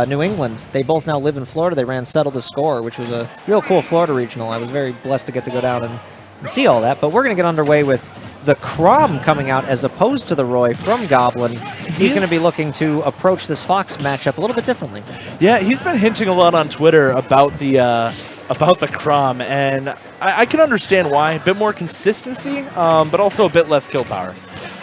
New England. They both now live in Florida. They ran Settle the Score, which was a real cool Florida regional. I was very blessed to get to go down and see all that. But we're going to get underway with the Chrom coming out as opposed to the Roy from Goblin. He's going to be looking to approach this Fox matchup a little bit differently. Yeah, he's been hinting a lot on Twitter about the Chrom, and I can understand why. A bit more consistency, but also a bit less kill power.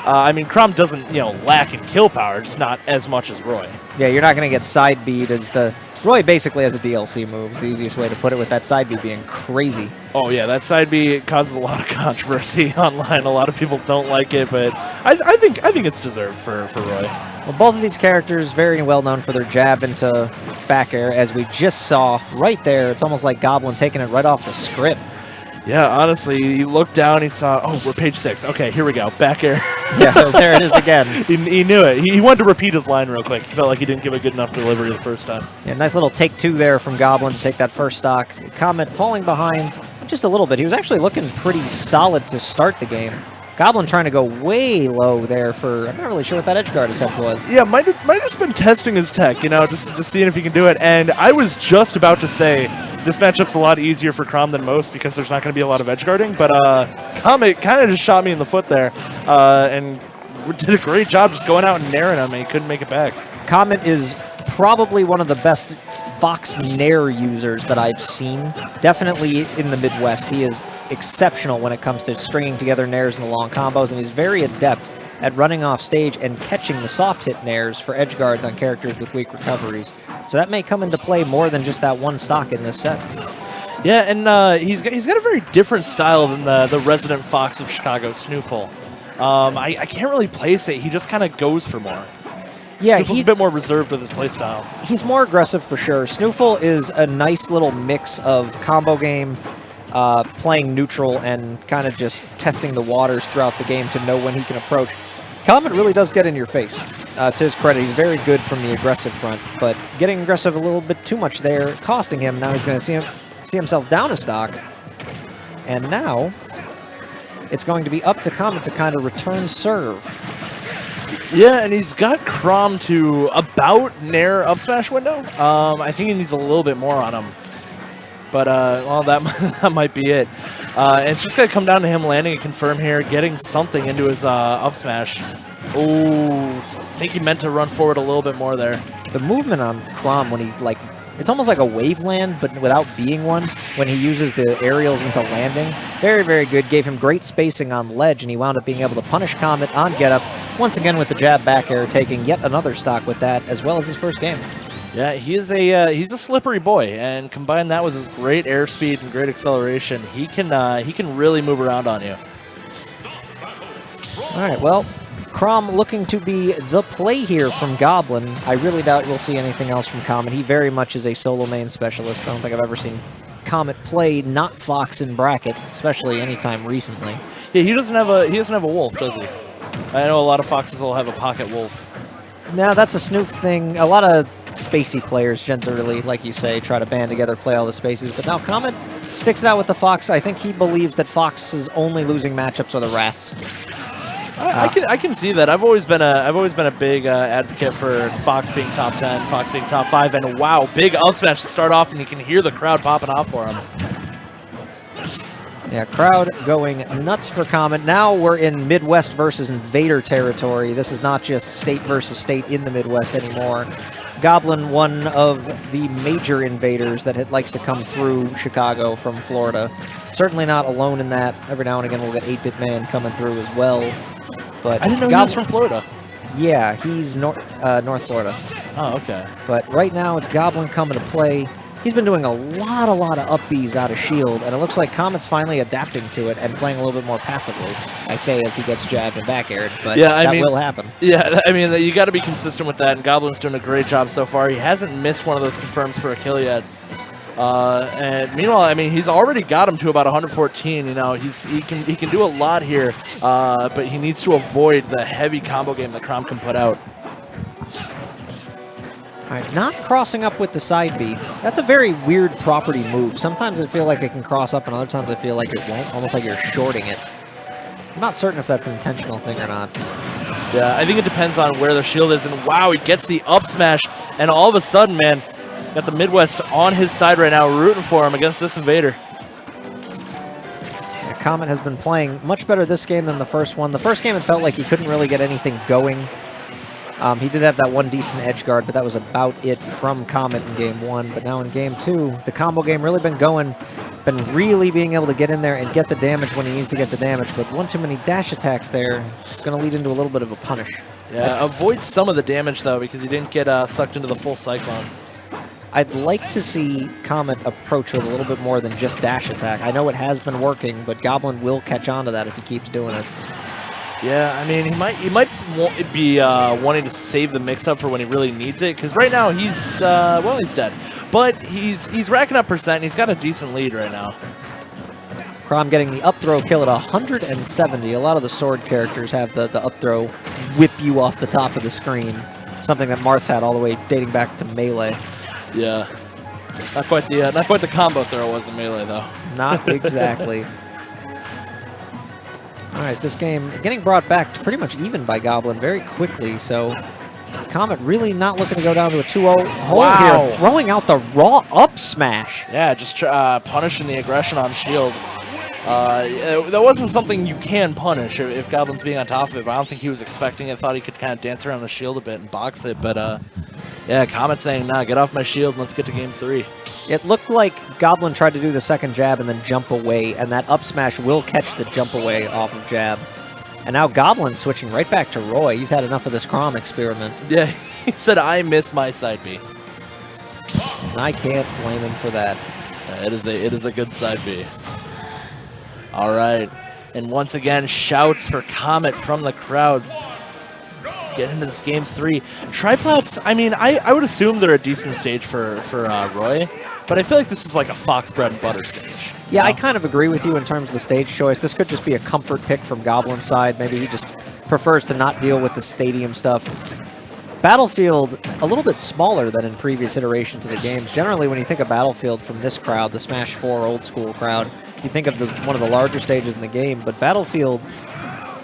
I mean, Chrom doesn't, lack in kill power, just not as much as Roy. Yeah, you're not going to get side beat as the... Roy basically has a DLC move, is the easiest way to put it, with that side B being crazy. Oh, yeah, that side B causes a lot of controversy online. A lot of people don't like it, but I think it's deserved for Roy. Well, both of these characters very well known for their jab into back air, as we just saw right there. It's almost like Goblin taking it right off the script. Yeah, honestly, he looked down, he saw, oh, we're page 6. Okay, here we go, back air. Yeah, there it is again. He knew it. He wanted to repeat his line real quick. He felt like he didn't give a good enough delivery the first time. Yeah, nice little take two there from Goblin to take that first stock. Comet falling behind just a little bit. He was actually looking pretty solid to start the game. Goblin trying to go way low there for, I'm not really sure what that edge guard attempt was. Yeah, might have just been testing his tech, just seeing if he can do it. And I was just about to say, this matchup's a lot easier for Chrom than most because there's not going to be a lot of edge guarding, but Comet kind of just shot me in the foot there and did a great job just going out and nairing him, and he couldn't make it back. Comet is probably one of the best Fox Nair users that I've seen. Definitely in the Midwest. He is exceptional when it comes to stringing together Nairs and the long combos, and he's very adept at running off stage and catching the soft hit Nairs for edge guards on characters with weak recoveries. So that may come into play more than just that one stock in this set. Yeah, and he's got a very different style than the resident Fox of Chicago, Snoofle. I can't really place it. He just kind of goes for more. Yeah, Snoofle's a bit more reserved with his playstyle. He's more aggressive for sure. Snoofle is a nice little mix of combo game, playing neutral, and kind of just testing the waters throughout the game to know when he can approach. Comet really does get in your face. To his credit, he's very good from the aggressive front, but getting aggressive a little bit too much there, costing him. Now he's going to see himself down a stock, and now it's going to be up to Comet to kind of return serve. Yeah, and he's got Chrom to about Nair up smash window. I think he needs a little bit more on him. But, well, that might be it. It's just going to come down to him landing a confirm here, getting something into his up smash. Ooh, I think he meant to run forward a little bit more there. The movement on Chrom when he's like, it's almost like a wave land, but without being one, when he uses the aerials into landing. Very, very good. Gave him great spacing on ledge, and he wound up being able to punish Comet on get up, once again with the jab back air, taking yet another stock with that, as well as his first game. Yeah, he's a slippery boy, and combine that with his great airspeed and great acceleration, he can really move around on you. All right, well, Chrom looking to be the play here from Goblin. I really doubt we'll see anything else from Comet. He very much is a solo main specialist. I don't think I've ever seen Comet play not Fox in bracket, especially anytime recently. Yeah, he doesn't have a wolf, does he? I know a lot of Foxes will have a pocket wolf. No, that's a Snoof thing. A lot of spacey players generally, like you say, try to band together, play all the spaces. But now Comet sticks it out with the Fox. I think he believes that Fox's only losing matchups are the Rats. I can see that. I've always been a big advocate for Fox being top 10, Fox being top 5, and wow, big up smash to start off, and you can hear the crowd popping off for him. Yeah, crowd going nuts for Comet. Now we're in Midwest versus Invader territory. This is not just state versus state in the Midwest anymore. Goblin, one of the major invaders that likes to come through Chicago from Florida. Certainly not alone in that. Every now and again we'll get 8-Bit Man coming through as well. But I didn't know he was from Florida. Yeah, he's North Florida. Oh, okay. But right now it's Goblin coming to play. He's been doing a lot of up Bs out of shield, and it looks like Comet's finally adapting to it and playing a little bit more passively. I say as he gets jabbed and back aired, but yeah, that will happen. Yeah, I mean, you got to be consistent with that, and Goblin's doing a great job so far. He hasn't missed one of those confirms for a kill yet. And meanwhile, I mean, he's already got him to about 114. You know, he can do a lot here, but he needs to avoid the heavy combo game that Chrom can put out. All right, not crossing up with the side B. That's a very weird property move. Sometimes I feel like it can cross up, and other times I feel like it won't, almost like you're shorting it. I'm not certain if that's an intentional thing or not. Yeah, I think it depends on where the shield is, and wow, he gets the up smash, and all of a sudden, man, got the Midwest on his side right now, rooting for him against this Invader. Yeah, Comet has been playing much better this game than the first one. The first game, it felt like he couldn't really get anything going. He did have that one decent edge guard, but that was about it from Comet in Game 1. But now in Game 2, the combo game really been going, been really being able to get in there and get the damage when he needs to get the damage. But one too many dash attacks there is going to lead into a little bit of a punish. Yeah, avoids some of the damage, though, because he didn't get sucked into the full Cyclone. I'd like to see Comet approach with a little bit more than just dash attack. I know it has been working, but Goblin will catch on to that if he keeps doing it. Yeah, I mean, he might be wanting to save the mix-up for when he really needs it, because right now he's, well, he's dead. But he's racking up percent, and he's got a decent lead right now. Chrom getting the up throw kill at 170. A lot of the sword characters have the up throw whip you off the top of the screen, something that Marth's had all the way dating back to Melee. Yeah. Not quite the combo throw was in Melee, though. Not exactly. All right, this game getting brought back to pretty much even by Goblin very quickly, so Comet really not looking to go down to a 2-0 hole here, throwing out the raw up smash. Yeah, just punishing the aggression on shield. That wasn't something you can punish if Goblin's being on top of it, but I don't think he was expecting it. Thought he could kind of dance around the shield a bit and box it, but yeah, Comet saying, nah, get off my shield and let's get to Game 3. It looked like Goblin tried to do the second jab and then jump away, and that up smash will catch the jump away off of jab. And now Goblin's switching right back to Roy. He's had enough of this Chrom experiment. Yeah, he said, I miss my side B. And I can't blame him for that. It is a good side B. All right. And once again, shouts for Comet from the crowd. Get into this Game 3. Triplats, I mean, I would assume they're a decent stage for Roy, but I feel like this is like a Fox bread and butter stage. Yeah, I kind of agree with you in terms of the stage choice. This could just be a comfort pick from Goblin's side. Maybe he just prefers to not deal with the stadium stuff. Battlefield, a little bit smaller than in previous iterations of the games. Generally, when you think of Battlefield from this crowd, the Smash 4 old school crowd, you think of one of the larger stages in the game, but Battlefield,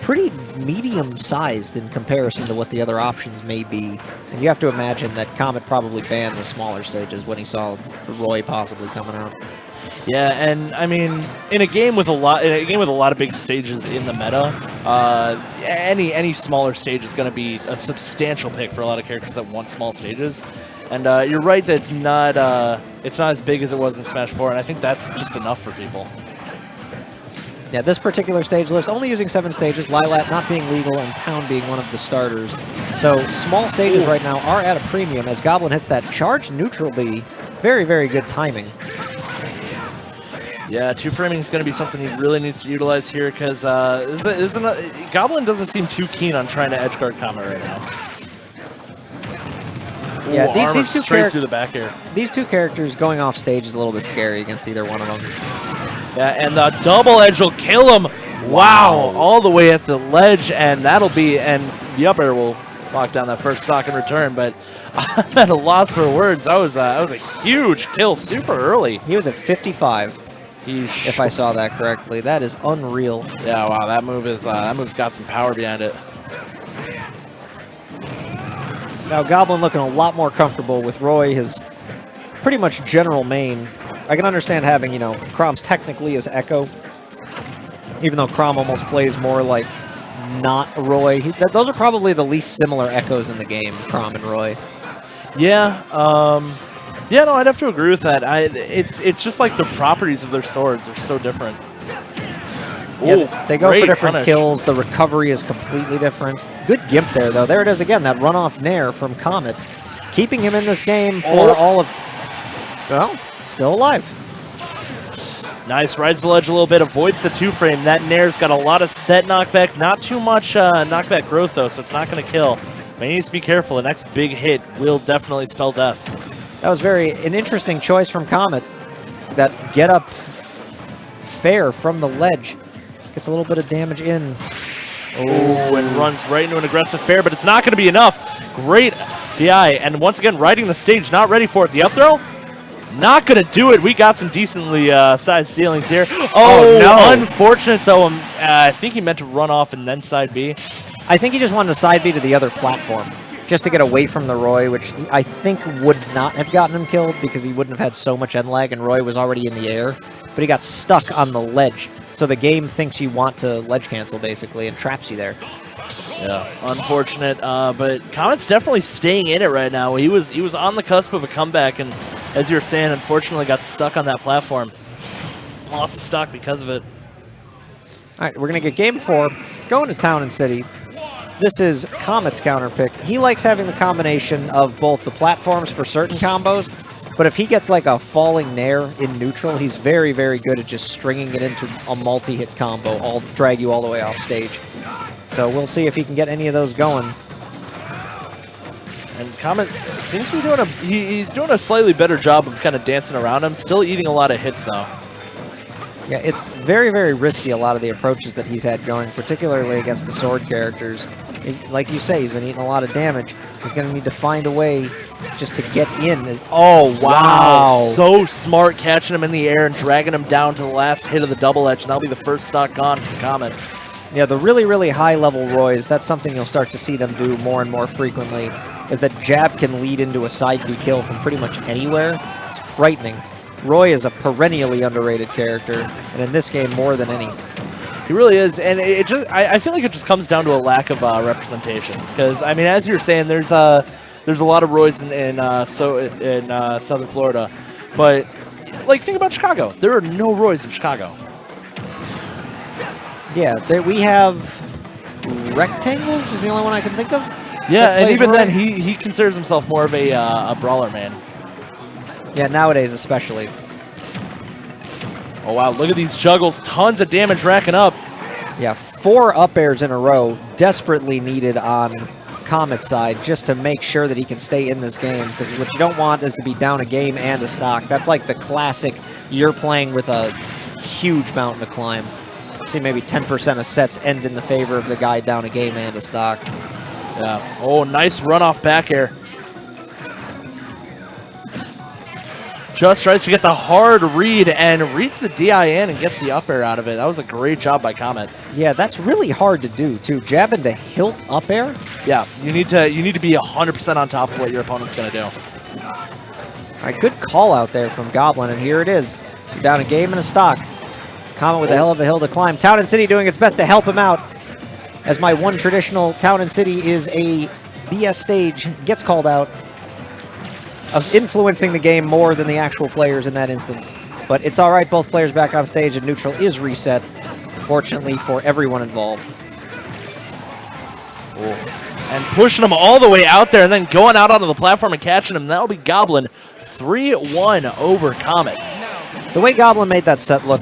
pretty medium-sized in comparison to what the other options may be. And you have to imagine that Comet probably banned the smaller stages when he saw Roy possibly coming out. Yeah, and I mean, in a game with a lot of big stages in the meta, any smaller stage is going to be a substantial pick for a lot of characters that want small stages. And you're right that it's not as big as it was in Smash 4, and I think that's just enough for people. Yeah, this particular stage list only using 7 stages, Lilat not being legal, and Town being one of the starters. So small stages right now are at a premium as Goblin hits that charged neutral B. Very, very good timing. Yeah, 2-framing is going to be something he really needs to utilize here because Goblin doesn't seem too keen on trying to edgeguard Comet right now. Yeah, these two straight through the back here. These two characters going off stage is a little bit scary against either one of them. Yeah, and the double edge will kill him. Wow, all the way at the ledge, and the up air will lock down that first stock in return. But I'm at a loss for words. That was a huge kill, super early. He was at 55. If I saw that correctly, that is unreal. Yeah, wow, that move's got some power behind it. Now Goblin looking a lot more comfortable with Roy, his pretty much general main. I can understand having, you know, Chrom's technically as Echo, even though Chrom almost plays more like not Roy. Those are probably the least similar Echoes in the game, Chrom and Roy. Yeah, yeah, no, I'd have to agree with that. It's just like the properties of their swords are so different. Yeah, they go for different kills. The recovery is completely different. Good gimp there, though. There it is again, that runoff nair from Comet. Keeping him in this game for all of... Well, still alive. Nice, rides the ledge a little bit, avoids the 2-frame. That nair's got a lot of set knockback. Not too much knockback growth, though, so it's not going to kill. But he needs to be careful. The next big hit will definitely spell death. That was an interesting choice from Comet. That get up fair from the ledge. Gets a little bit of damage in. Oh, and runs right into an aggressive fair, but it's not going to be enough. Great DI, and once again, riding the stage, not ready for it. The up throw, not going to do it. We got some decently sized ceilings here. Oh, no. Unfortunate, though. I think he meant to run off and then side B. I think he just wanted to side B to the other platform, just to get away from the Roy, which I think would not have gotten him killed because he wouldn't have had so much end lag and Roy was already in the air. But he got stuck on the ledge, so the game thinks you want to ledge cancel, basically, and traps you there. Yeah, unfortunate, but Comet's definitely staying in it right now. He was on the cusp of a comeback, and as you were saying, unfortunately got stuck on that platform. Lost the stock because of it. All right, we're going to get game 4, going to Town and City. This is Comet's counter pick. He likes having the combination of both the platforms for certain combos, but if he gets like a falling nair in neutral, he's very, very good at just stringing it into a multi-hit combo, drag you all the way off stage. So we'll see if he can get any of those going. And Comet seems to be doing he's doing a slightly better job of kind of dancing around him, still eating a lot of hits though. Yeah, it's very, very risky, a lot of the approaches that he's had going, particularly against the sword characters. Like you say, he's been eating a lot of damage. He's going to need to find a way just to get in. Oh, wow. So smart catching him in the air and dragging him down to the last hit of the double edge, and that'll be the first stock gone from Comet. Yeah, the really, really high-level Roys, that's something you'll start to see them do more and more frequently, is that jab can lead into a side B kill from pretty much anywhere. It's frightening. Roy is a perennially underrated character, and in this game more than any. He really is, and I feel like it just comes down to a lack of representation. Because I mean, as you were saying, there's a lot of Roys in Southern Florida, but like think about Chicago. There are no Roys in Chicago. Yeah, we have Rectangles is the only one I can think of. Yeah, and even then, he considers himself more of a brawler man. Yeah, nowadays especially. Oh, wow, look at these juggles. Tons of damage racking up. Yeah, 4 up airs in a row, desperately needed on Comet's side just to make sure that he can stay in this game, because what you don't want is to be down a game and a stock. That's like the classic, you're playing with a huge mountain to climb. See, maybe 10% of sets end in the favor of the guy down a game and a stock. Yeah. Oh, nice run-off back air. Just tries to get the hard read and reads the DIN and gets the up air out of it. That was a great job by Comet. Yeah, that's really hard to do too. Jab into hilt up air. Yeah, you need to be 100% on top of what your opponent's gonna do. All right, good call out there from Goblin, and here it is. You're down a game and a stock. Comet with a hell of a hill to climb. Town and City doing its best to help him out. As my one traditional Town and City is a BS stage, gets called out. Of influencing the game more than the actual players in that instance. But it's all right, both players back on stage, and neutral is reset, fortunately for everyone involved. And pushing him all the way out there and then going out onto the platform and catching him. That'll be Goblin 3-1 over Comet. The way Goblin made that set look